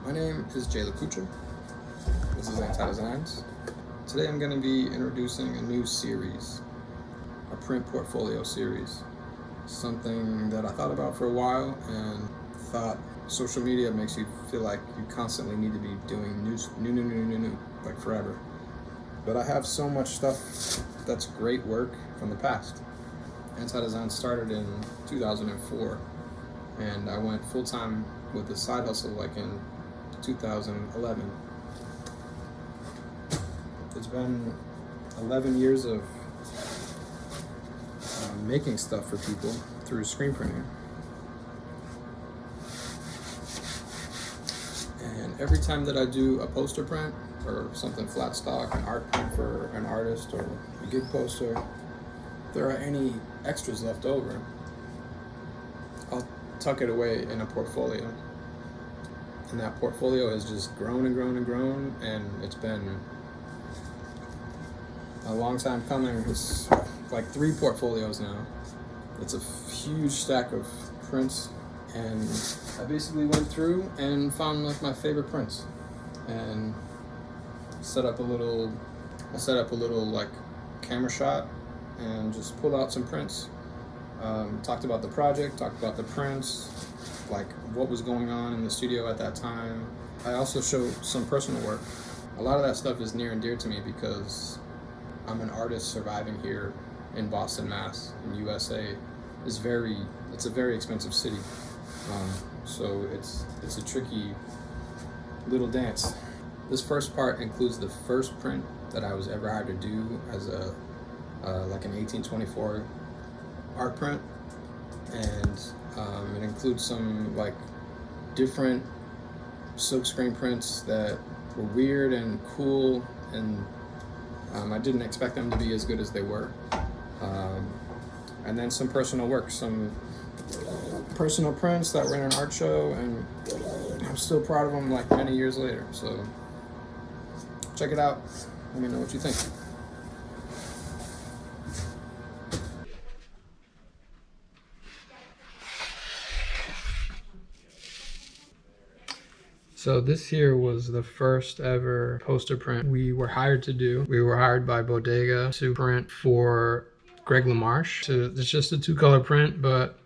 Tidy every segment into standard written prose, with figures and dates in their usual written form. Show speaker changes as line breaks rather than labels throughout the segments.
My name is LaCouture. This is Anti-Designs. Today I'm going to be introducing a new series, a print portfolio series. Something that I thought about for a while and thought social media makes you feel like you constantly need to be doing new, like forever. But I have so much stuff that's great work from the past. Anti-Design started in 2004 and I went full-time with the side hustle like in 2011. It's been 11 years of making stuff for people through screen printing. And every time that I do a poster print or something flat stock, an art print for an artist or a gig poster, if there are any extras left over, I'll tuck it away in a portfolio. And that portfolio has just grown and grown and grown, and it's been a long time coming. It's like 3 portfolios now. It's a huge stack of prints, and I basically went through and found like my favorite prints and set up a little like camera shot and just pulled out some prints. Talked about the project, talked about the prints, like what was going on in the studio at that time. I also showed some personal work. A lot of that stuff is near and dear to me because I'm an artist surviving here in Boston, Mass, in USA. It's a very expensive city. So it's a tricky little dance. This first part includes the first print that I was ever hired to do as like an 1824 art print, and it includes some like different silkscreen prints that were weird and cool, and I didn't expect them to be as good as they were. And then some personal work, some personal prints that were in an art show, and I'm still proud of them like many years later. So check it out. Let me know what you think. So this here was the first ever poster print we were hired to do. We were hired by Bodega to print for Greg Lamarche. It's just a 2-color print, but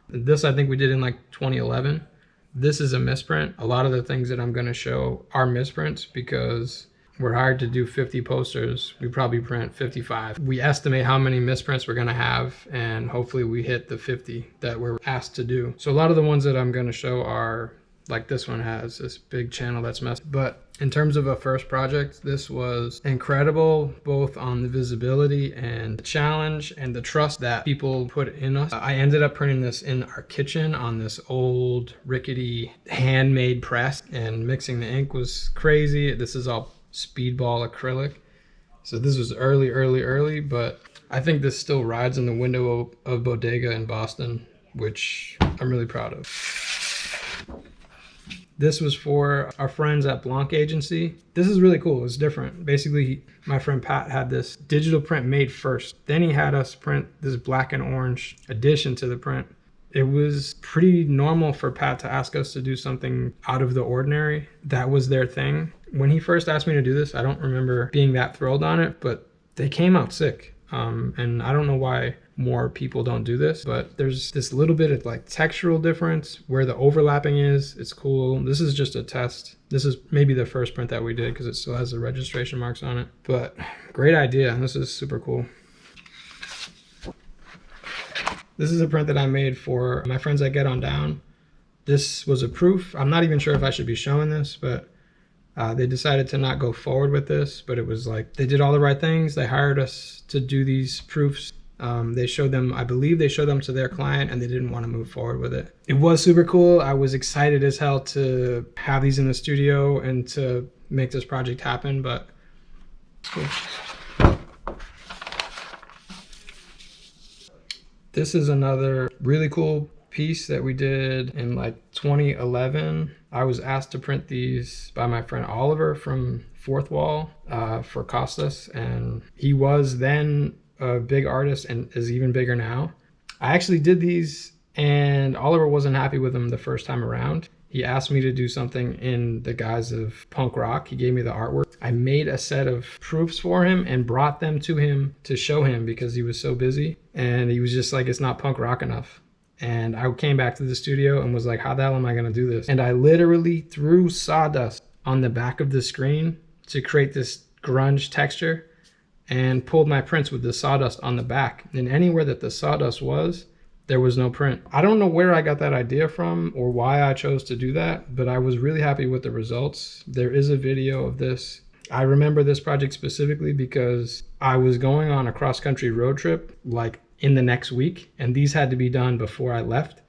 this I think we did in like 2011. This is a misprint. A lot of the things that I'm gonna show are misprints because we're hired to do 50 posters. We probably print 55. We estimate how many misprints we're gonna have, and hopefully we hit the 50 that we're asked to do. So a lot of the ones that I'm gonna show are like this one has this big channel that's messed. But in terms of a first project, this was incredible, both on the visibility and the challenge and the trust that people put in us. I ended up printing this in our kitchen on this old rickety handmade press, and mixing the ink was crazy. This is all speedball acrylic. So this was early, but I think this still rides in the window of Bodega in Boston, which I'm really proud of. This was for our friends at Blanc Agency. This is really cool. It's different. Basically, my friend Pat had this digital print made first. Then he had us print this black and orange addition to the print. It was pretty normal for Pat to ask us to do something out of the ordinary. That was their thing. When he first asked me to do this, I don't remember being that thrilled on it, but they came out sick. And I don't know why more people don't do this, but there's this little bit of like textural difference where the overlapping is. It's cool. This is just a test. This is maybe the first print that we did because it still has the registration marks on it, but great idea. This is super cool. This is a print that I made for my friends at Get On Down. This was a proof. I'm not even sure if I should be showing this, but they decided to not go forward with this, but it was like they did all the right things. They hired us to do these proofs. They showed them, I believe they showed them to their client, and they didn't want to move forward with it. It was super cool. I was excited as hell to have these in the studio and to make this project happen, but cool. This is another really cool piece that we did in like 2011. I was asked to print these by my friend Oliver from Fourth Wall for Kostas, and he was then a big artist and is even bigger now. I actually did these
And Oliver wasn't happy with him the first time around. He asked me to do something in the guise of punk rock. He gave me the artwork. I made a set of proofs for him and brought them to him to show him because he was so busy. And he was just like, it's not punk rock enough. And I came back to the studio and was like, how the hell am I going to do this? And I literally threw sawdust on the back of the screen to create this grunge texture and pulled my prints with the sawdust on the back. And anywhere that the sawdust was, there was no print. I don't know where I got that idea from or why I chose to do that, but I was really happy with the results. There is a video of this. I remember this project specifically because I was going on a cross-country road trip like in the next week, and these had to be done before I left.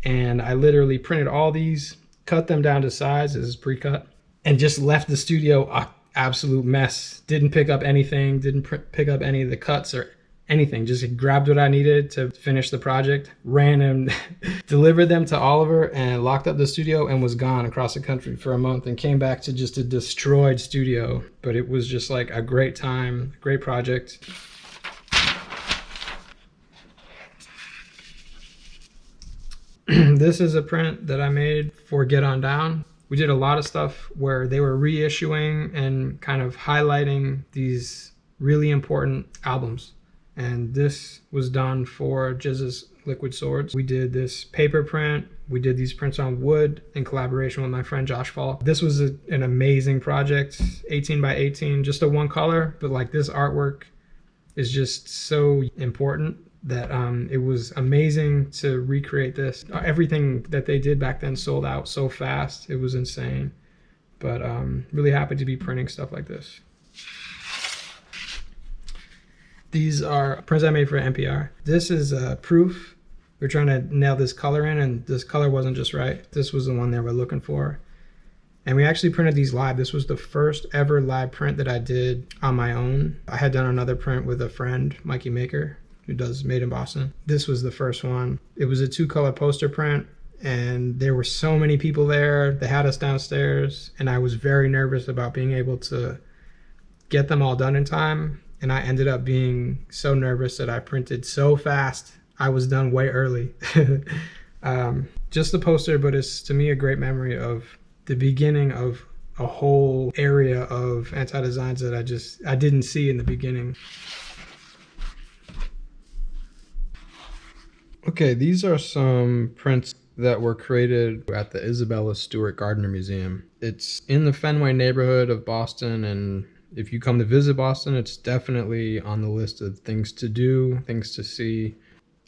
And I literally printed all these, cut them down to size, this is pre-cut, and just left the studio a absolute mess. Didn't pick up anything, didn't pick up any of the cuts or anything. Just grabbed what I needed to finish the project, ran and delivered them to Oliver and locked up the studio and was gone across the country for a month and came back to just a destroyed studio. But it was just like a great time, great project. This is a print that I made for Get On Down. We did a lot of stuff where they were reissuing and kind of highlighting these really important albums. And this was done for Jizz's Liquid Swords. We did this paper print. We did these prints on wood in collaboration with my friend Josh Fall. This was an amazing project, 18 by 18, just a one color, but like this artwork is just so important that it was amazing to recreate this. Everything that they did back then sold out so fast. It was insane. But really happy to be printing stuff like this. These are prints I made for NPR. This is a proof. We're trying to nail this color in, and this color wasn't just right. This was the one they were looking for. And we actually printed these live. This was the first ever live print that I did on my own. I had done another print with a friend, Mikey Maker, who does Made in Boston. This was the first one. It was a 2-color poster print, and there were so many people there. They had us downstairs, and I was very nervous about being able to get them all done in time. And I ended up being so nervous that I printed so fast. I was done way early. Just the poster, but it's to me a great memory of the beginning of a whole area of anti-designs that I didn't see in the beginning. Okay, these are some prints that were created at the Isabella Stewart Gardner Museum. It's in the Fenway neighborhood of Boston, and if you come to visit Boston, it's definitely on the list of things to do, things to see.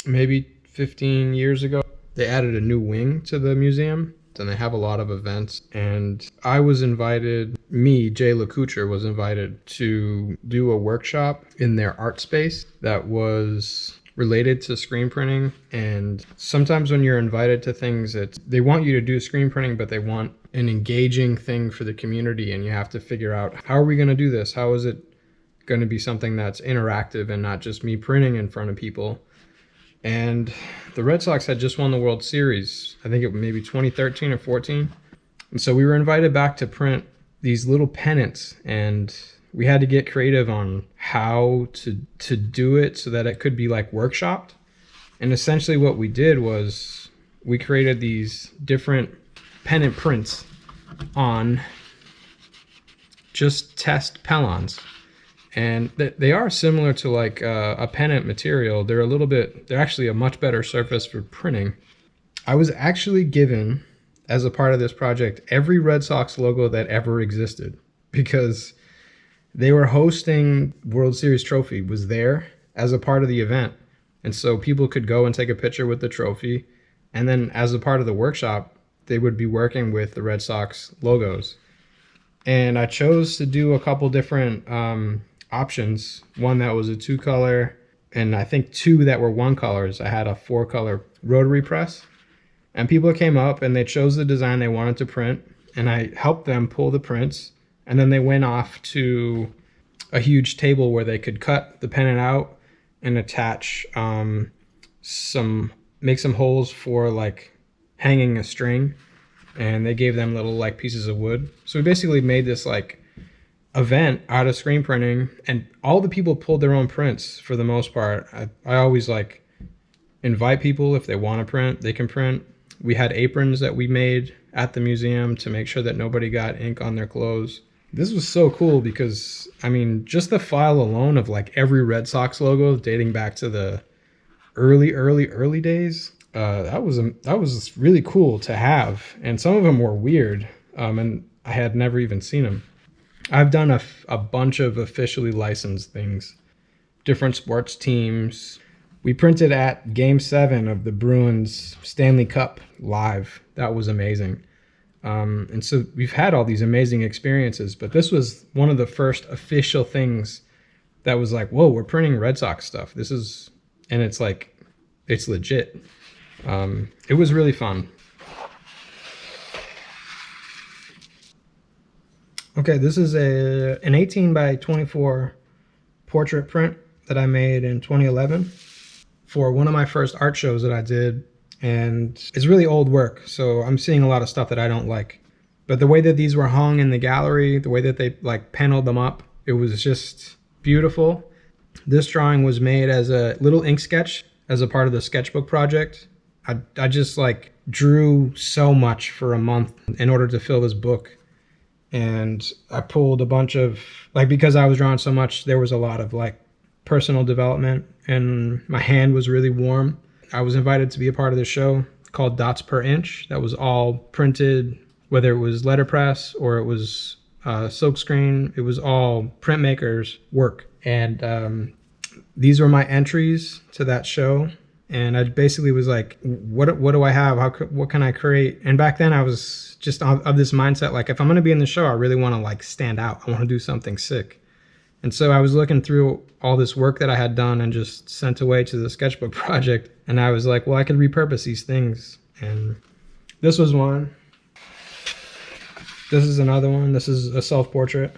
Maybe 15 years ago, they added a new wing to the museum, and they have a lot of events. And I was invited, Jay LaCouture, was invited to do a workshop in their art space that was related to screen printing. And sometimes when you're invited to things, they want you to do screen printing, but they want an engaging thing for the community, and you have to figure out, how are we going to do this? How is it going to be something that's interactive and not just me printing in front of people? And the Red Sox had just won the World Series. I think it was maybe 2013 or 14. And so we were invited back to print these little pennants, and we had to get creative on how to do it so that it could be like workshopped. And essentially what we did was we created these different pennant prints on just test pellons. And they are similar to like a pennant material. They're actually a much better surface for printing. I was actually given, as a part of this project, every Red Sox logo that ever existed, because they were hosting World Series trophy, was there as a part of the event. And so people could go and take a picture with the trophy. And then as a part of the workshop, they would be working with the Red Sox logos. And I chose to do a couple different options. One that was a 2-color, and I think 2 that were 1-colors. I had a 4-color rotary press. And people came up and they chose the design they wanted to print. And I helped them pull the prints. And then they went off to a huge table where they could cut the pennant out and attach make some holes for like hanging a string. And they gave them little like pieces of wood. So we basically made this like event out of screen printing, and all the people pulled their own prints for the most part. I always like invite people if they want to print, they can print. We had aprons that we made at the museum to make sure that nobody got ink on their clothes. This was so cool because, I mean, just the file alone of like every Red Sox logo dating back to the early days. That was really cool to have. And some of them were weird. And I had never even seen them. I've done a bunch of officially licensed things, different sports teams. We printed at Game 7 of the Bruins Stanley Cup live. That was amazing. And so we've had all these amazing experiences, but this was one of the first official things that was like, whoa, we're printing Red Sox stuff. And it's like, it's legit. It was really fun. Okay, this is an 18 by 24 portrait print that I made in 2011 for one of my first art shows that I did. And it's really old work, so I'm seeing a lot of stuff that I don't like. But the way that these were hung in the gallery, the way that they like paneled them up, it was just beautiful. This drawing was made as a little ink sketch as a part of the sketchbook project. I just like drew so much for a month in order to fill this book. And I pulled a bunch of, like, because I was drawing so much, there was a lot of like personal development, and my hand was really warm. I was invited to be a part of this show called Dots Per Inch that was all printed, whether it was letterpress or it was silkscreen. It was all printmakers' work. And these were my entries to that show. And I basically was like, what do I have? What can I create? And back then I was just of this mindset, like, if I'm going to be in the show, I really want to like stand out. I want to do something sick. And so I was looking through all this work that I had done and just sent away to the sketchbook project. And I was like, well, I could repurpose these things. And this was one. This is another one. This is a self-portrait.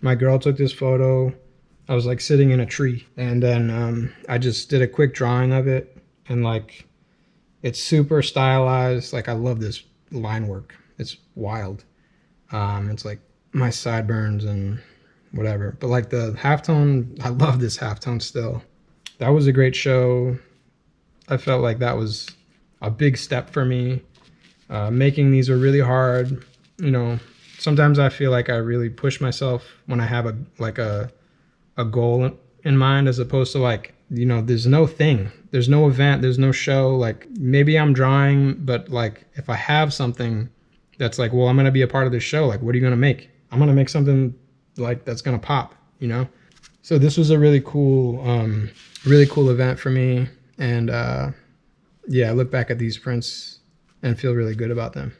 My girl took this photo. I was like sitting in a tree. And then I just did a quick drawing of it. And like, it's super stylized. Like, I love this line work. It's wild. It's like my sideburns and whatever. But like the halftone, I love this halftone still. That was a great show. I felt like that was a big step for me. Making these are really hard. You know, sometimes I feel like I really push myself when I have a goal in mind, as opposed to like, you know, there's no thing, there's no event, there's no show. Like, maybe I'm drawing, but like if I have something that's like, well, I'm going to be a part of this show, like, what are you going to make? I'm going to make something like that's going to pop, you know? So this was a really cool event for me. And yeah, I look back at these prints and feel really good about them.